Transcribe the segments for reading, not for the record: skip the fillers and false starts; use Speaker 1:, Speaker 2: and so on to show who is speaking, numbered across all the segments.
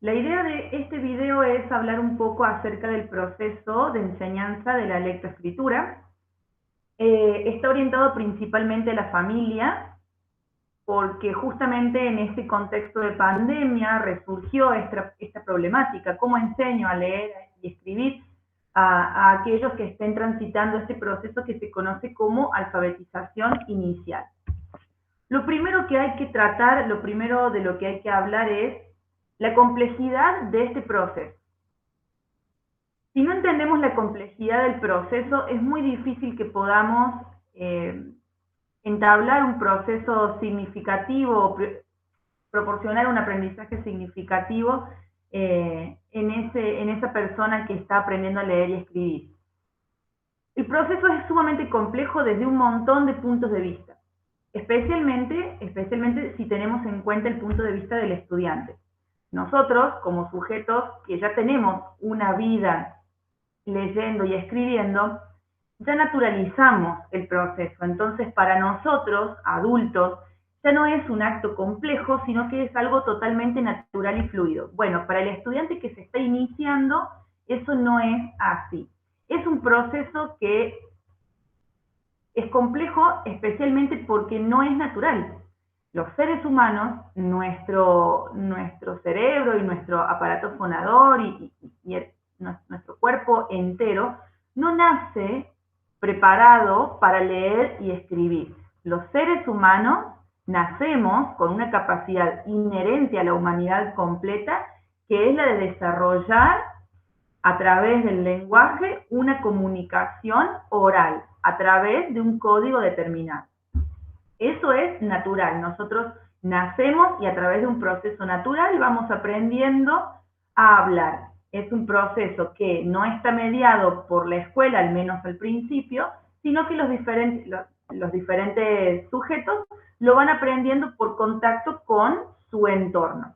Speaker 1: La idea de este video es hablar un poco acerca del proceso de enseñanza de la lectoescritura. Está orientado principalmente a la familia, porque justamente en este contexto de pandemia resurgió esta problemática. ¿Cómo enseño a leer y escribir a aquellos que estén transitando este proceso que se conoce como alfabetización inicial? Lo primero que hay que tratar, lo primero de lo que hay que hablar es la complejidad de este proceso. Si no entendemos la complejidad del proceso, es muy difícil que podamos entablar un proceso significativo, proporcionar un aprendizaje significativo en esa persona que está aprendiendo a leer y escribir. El proceso es sumamente complejo desde un montón de puntos de vista, especialmente si tenemos en cuenta el punto de vista del estudiante. Nosotros, como sujetos que ya tenemos una vida leyendo y escribiendo, ya naturalizamos el proceso. Entonces, para nosotros, adultos, ya no es un acto complejo, sino que es algo totalmente natural y fluido. Bueno, para el estudiante que se está iniciando, eso no es así. Es un proceso que es complejo, especialmente porque no es natural. Los seres humanos, nuestro cerebro y nuestro aparato fonador y nuestro cuerpo entero, no nace preparado para leer y escribir. Los seres humanos nacemos con una capacidad inherente a la humanidad completa, que es la de desarrollar a través del lenguaje una comunicación oral, a través de un código determinado. Eso es natural. Nosotros nacemos y a través de un proceso natural vamos aprendiendo a hablar. Es un proceso que no está mediado por la escuela, al menos al principio, sino que los diferentes sujetos lo van aprendiendo por contacto con su entorno.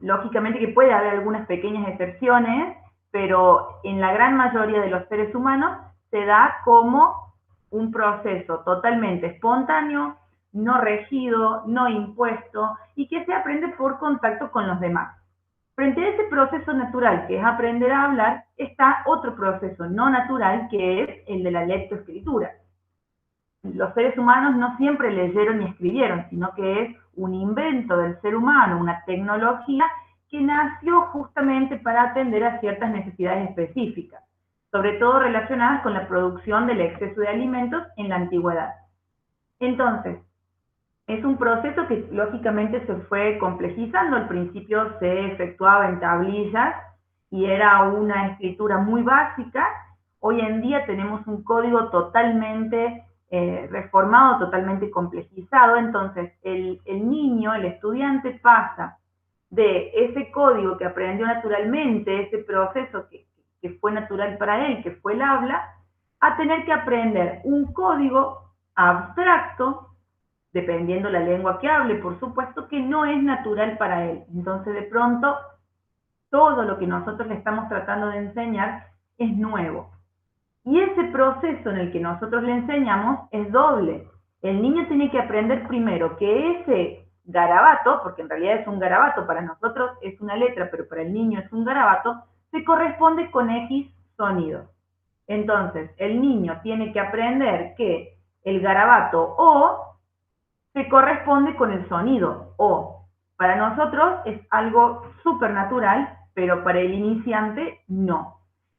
Speaker 1: Lógicamente que puede haber algunas pequeñas excepciones, pero en la gran mayoría de los seres humanos se da como un proceso totalmente espontáneo, no regido, no impuesto y que se aprende por contacto con los demás. Frente a ese proceso natural que es aprender a hablar, está otro proceso no natural que es el de la lectoescritura. Los seres humanos no siempre leyeron y escribieron, sino que es un invento del ser humano, una tecnología que nació justamente para atender a ciertas necesidades específicas, sobre todo relacionadas con la producción del exceso de alimentos en la antigüedad. Entonces, es un proceso que lógicamente se fue complejizando. Al principio se efectuaba en tablillas y era una escritura muy básica. Hoy en día tenemos un código totalmente reformado, totalmente complejizado. Entonces, el niño, el estudiante pasa de ese código que aprendió naturalmente, ese proceso que fue natural para él, que fue el habla, a tener que aprender un código abstracto, dependiendo la lengua que hable, por supuesto, que no es natural para él. Entonces, de pronto, todo lo que nosotros le estamos tratando de enseñar es nuevo. Y ese proceso en el que nosotros le enseñamos es doble. El niño tiene que aprender primero que ese garabato, porque en realidad es un garabato, para nosotros es una letra, pero para el niño es un garabato, se corresponde con X sonidos. Entonces, el niño tiene que aprender que el garabato O se corresponde con el sonido O. Para nosotros es algo súper natural, pero para el iniciante no.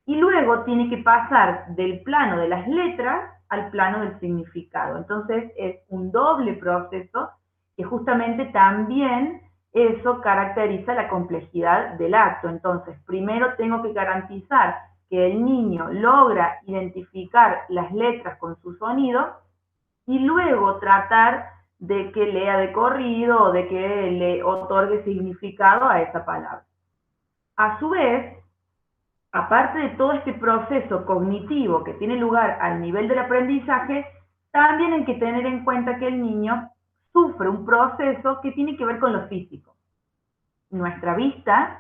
Speaker 1: Y luego tiene que pasar del plano de las letras al plano del significado. Entonces es un doble proceso que justamente también eso caracteriza la complejidad del acto. Entonces, primero tengo que garantizar que el niño logra identificar las letras con su sonido y luego tratar de que lea de corrido o de que le otorgue significado a esa palabra. A su vez, aparte de todo este proceso cognitivo que tiene lugar al nivel del aprendizaje, también hay que tener en cuenta que el niño sufre un proceso que tiene que ver con lo físico. Nuestra vista,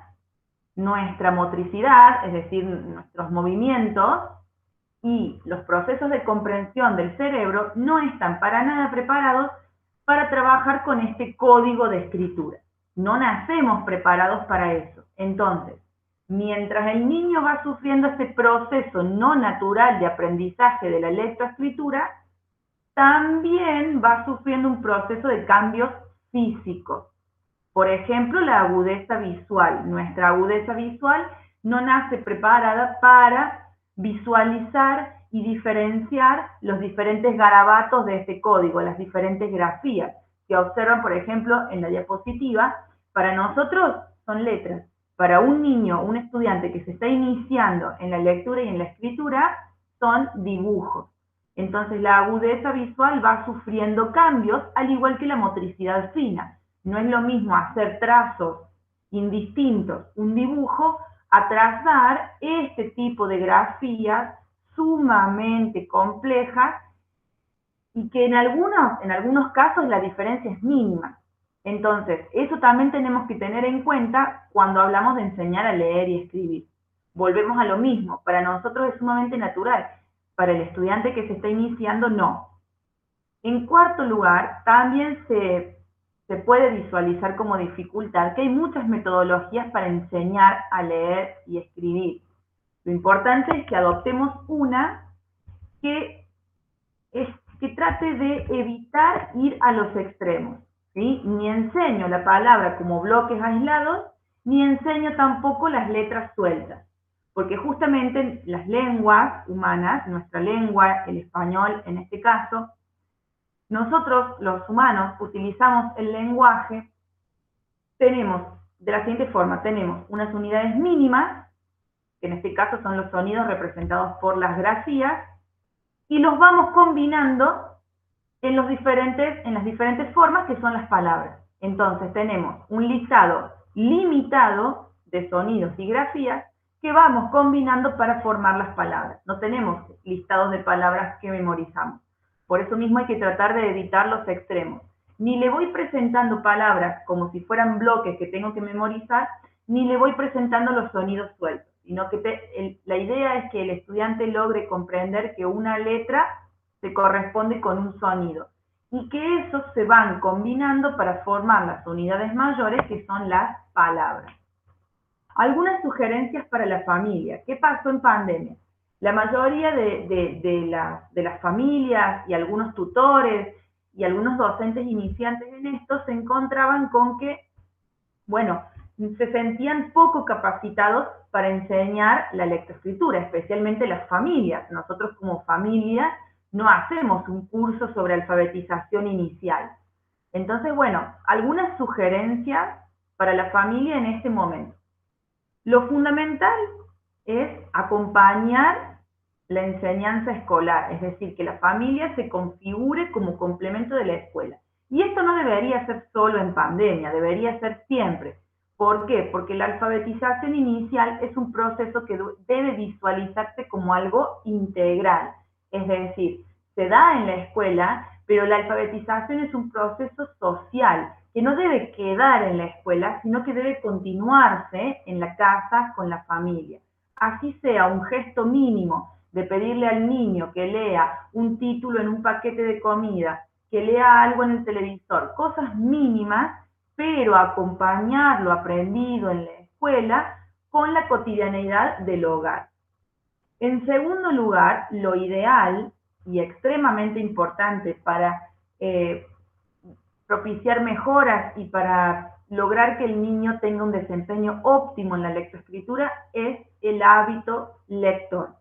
Speaker 1: nuestra motricidad, es decir, nuestros movimientos y los procesos de comprensión del cerebro no están para nada preparados para trabajar con este código de escritura. No nacemos preparados para eso. Entonces, mientras el niño va sufriendo este proceso no natural de aprendizaje de la lectoescritura, también va sufriendo un proceso de cambios físicos. Por ejemplo, la agudeza visual. Nuestra agudeza visual no nace preparada para visualizar y diferenciar los diferentes garabatos de este código, las diferentes grafías que observan, por ejemplo, en la diapositiva. Para nosotros son letras. Para un niño, un estudiante que se está iniciando en la lectura y en la escritura, son dibujos. Entonces la agudeza visual va sufriendo cambios, al igual que la motricidad fina. No es lo mismo hacer trazos indistintos, un dibujo, a trazar este tipo de grafías sumamente complejas y que en algunos casos la diferencia es mínima. Entonces, eso también tenemos que tener en cuenta cuando hablamos de enseñar a leer y escribir. Volvemos a lo mismo, para nosotros es sumamente natural, para el estudiante que se está iniciando, no. En cuarto lugar, también se puede visualizar como dificultad que hay muchas metodologías para enseñar a leer y escribir. Lo importante es que adoptemos una que trate de evitar ir a los extremos, ¿sí? Ni enseño la palabra como bloques aislados, ni enseño tampoco las letras sueltas, porque justamente las lenguas humanas, nuestra lengua, el español en este caso, nosotros los humanos utilizamos el lenguaje, tenemos de la siguiente forma, tenemos unas unidades mínimas, que en este caso son los sonidos representados por las grafías, y los vamos combinando en las diferentes formas que son las palabras. Entonces tenemos un listado limitado de sonidos y grafías que vamos combinando para formar las palabras. No tenemos listados de palabras que memorizamos. Por eso mismo hay que tratar de evitar los extremos. Ni le voy presentando palabras como si fueran bloques que tengo que memorizar, ni le voy presentando los sonidos sueltos, sino que la idea es que el estudiante logre comprender que una letra se corresponde con un sonido y que esos se van combinando para formar las unidades mayores que son las palabras. Algunas sugerencias para la familia. ¿Qué pasó en pandemia? La mayoría de las familias y algunos tutores y algunos docentes iniciantes en esto se encontraban con que, bueno, se sentían poco capacitados para enseñar la lectoescritura, especialmente las familias. Nosotros como familia no hacemos un curso sobre alfabetización inicial. Entonces, bueno, algunas sugerencias para la familia en este momento. Lo fundamental es acompañar la enseñanza escolar, es decir, que la familia se configure como complemento de la escuela. Y esto no debería ser solo en pandemia, debería ser siempre. ¿Por qué? Porque la alfabetización inicial es un proceso que debe visualizarse como algo integral. Es decir, se da en la escuela, pero la alfabetización es un proceso social que no debe quedar en la escuela, sino que debe continuarse en la casa con la familia. Así sea un gesto mínimo de pedirle al niño que lea un título en un paquete de comida, que lea algo en el televisor, cosas mínimas, pero acompañar lo aprendido en la escuela con la cotidianeidad del hogar. En segundo lugar, lo ideal y extremadamente importante para propiciar mejoras y para lograr que el niño tenga un desempeño óptimo en la lectoescritura es el hábito lector.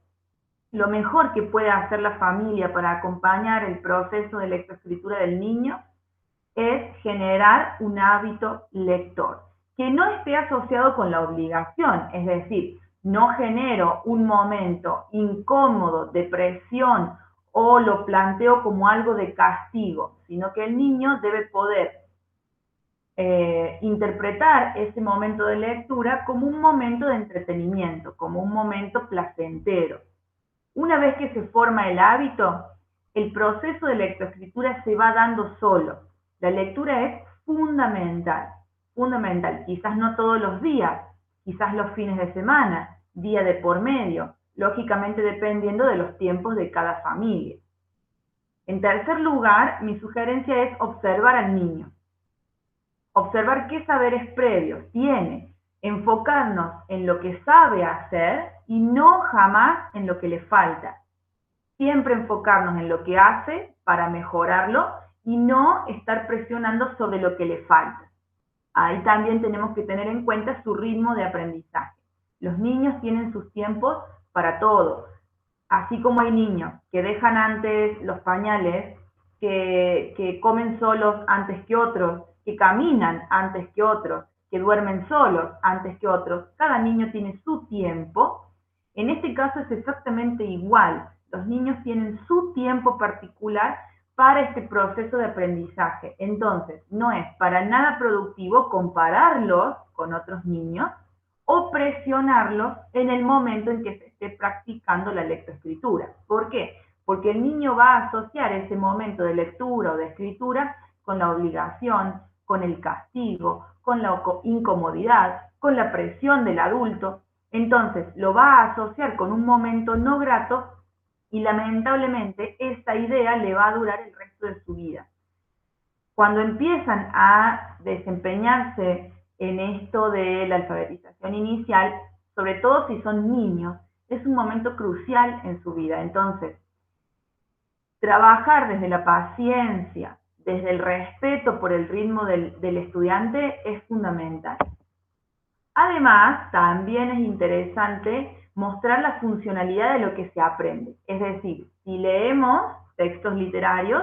Speaker 1: Lo mejor que puede hacer la familia para acompañar el proceso de lectoescritura del niño es generar un hábito lector, que no esté asociado con la obligación, es decir, no genero un momento incómodo de presión o lo planteo como algo de castigo, sino que el niño debe poder interpretar ese momento de lectura como un momento de entretenimiento, como un momento placentero. Una vez que se forma el hábito, el proceso de lectoescritura se va dando solo. La lectura es fundamental, fundamental. Quizás no todos los días, quizás los fines de semana, día de por medio, lógicamente dependiendo de los tiempos de cada familia. En tercer lugar, mi sugerencia es observar al niño. observar qué saberes previos tiene, enfocarnos en lo que sabe hacer y no jamás en lo que le falta. Siempre enfocarnos en lo que hace para mejorarlo y no estar presionando sobre lo que le falta. Ahí también tenemos que tener en cuenta su ritmo de aprendizaje. Los niños tienen sus tiempos para todo. Así como hay niños que dejan antes los pañales, que comen solos antes que otros, que caminan antes que otros, que duermen solos antes que otros, cada niño tiene su tiempo. En este caso es exactamente igual. Los niños tienen su tiempo particular para este proceso de aprendizaje. Entonces, no es para nada productivo compararlos con otros niños o presionarlos en el momento en que se esté practicando la lectoescritura. ¿Por qué? Porque el niño va a asociar ese momento de lectura o de escritura con la obligación, con el castigo, con la incomodidad, con la presión del adulto. Entonces, lo va a asociar con un momento no grato y lamentablemente esta idea le va a durar el resto de su vida. Cuando empiezan a desempeñarse en esto de la alfabetización inicial, sobre todo si son niños, es un momento crucial en su vida. Entonces, trabajar desde la paciencia, desde el respeto por el ritmo del estudiante es fundamental. Además, también es interesante mostrar la funcionalidad de lo que se aprende. Es decir, si leemos textos literarios,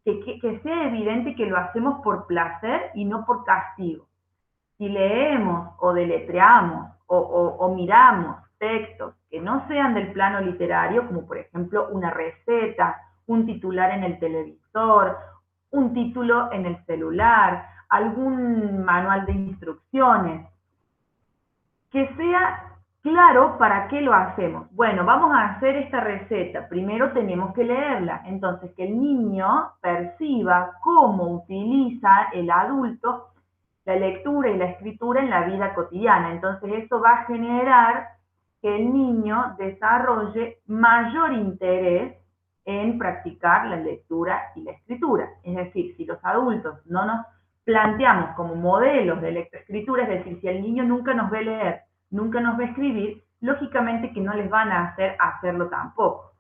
Speaker 1: que sea evidente que lo hacemos por placer y no por castigo. Si leemos o deletreamos o miramos textos que no sean del plano literario, como por ejemplo una receta, un titular en el televisor, un título en el celular, algún manual de instrucciones, que sea claro para qué lo hacemos. Bueno, vamos a hacer esta receta. Primero tenemos que leerla. Entonces, que el niño perciba cómo utiliza el adulto la lectura y la escritura en la vida cotidiana. Entonces, eso va a generar que el niño desarrolle mayor interés en practicar la lectura y la escritura. Es decir, si los adultos no nos planteamos como modelos de lectoescritura, es decir, si el niño nunca nos ve leer, nunca nos ve escribir, lógicamente que no les van a hacer hacerlo tampoco.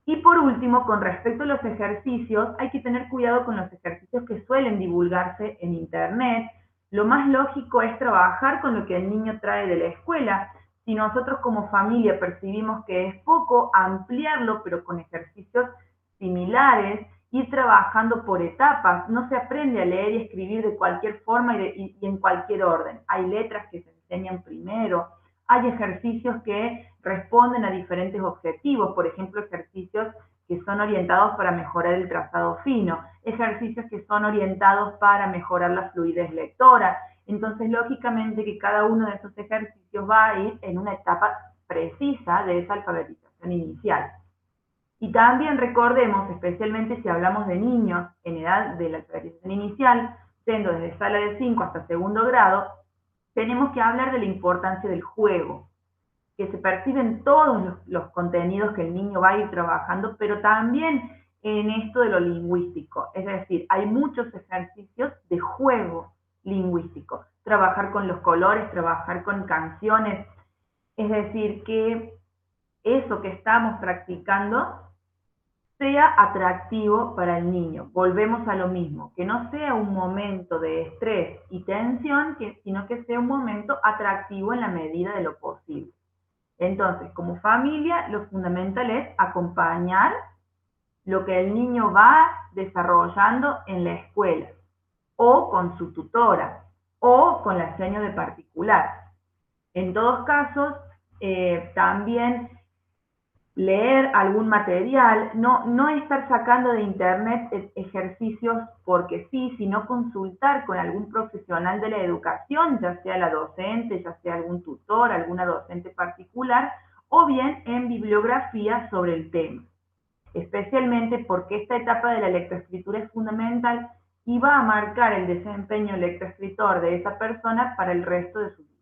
Speaker 1: Y por último, con respecto a los ejercicios, hay que tener cuidado con los ejercicios que suelen divulgarse en internet. Lo más lógico es trabajar con lo que el niño trae de la escuela. Si nosotros como familia percibimos que es poco, ampliarlo, pero con ejercicios similares, ir trabajando por etapas. No se aprende a leer y escribir de cualquier forma y en cualquier orden. Hay letras que se enseñan primero, hay ejercicios que responden a diferentes objetivos, por ejemplo, ejercicios que son orientados para mejorar el trazado fino, ejercicios que son orientados para mejorar la fluidez lectora. Entonces, lógicamente que cada uno de esos ejercicios va a ir en una etapa precisa de esa alfabetización inicial. Y también recordemos, especialmente si hablamos de niños en edad de la alfabetización inicial, siendo desde sala de 5 hasta segundo grado, tenemos que hablar de la importancia del juego, que se perciben todos los contenidos que el niño va a ir trabajando, pero también en esto de lo lingüístico. Es decir, hay muchos ejercicios de juego lingüístico. Trabajar con los colores, trabajar con canciones. Es decir, que eso que estamos practicando sea atractivo para el niño. Volvemos a lo mismo, que no sea un momento de estrés y tensión, sino que sea un momento atractivo en la medida de lo posible. Entonces, como familia, lo fundamental es acompañar lo que el niño va desarrollando en la escuela, o con su tutora, o con la seño de particular. En todos casos, también leer algún material, no estar sacando de internet ejercicios porque sí, sino consultar con algún profesional de la educación, ya sea la docente, ya sea algún tutor, alguna docente particular, o bien en bibliografía sobre el tema. Especialmente porque esta etapa de la lectoescritura es fundamental y va a marcar el desempeño lectoescritor de esa persona para el resto de su vida.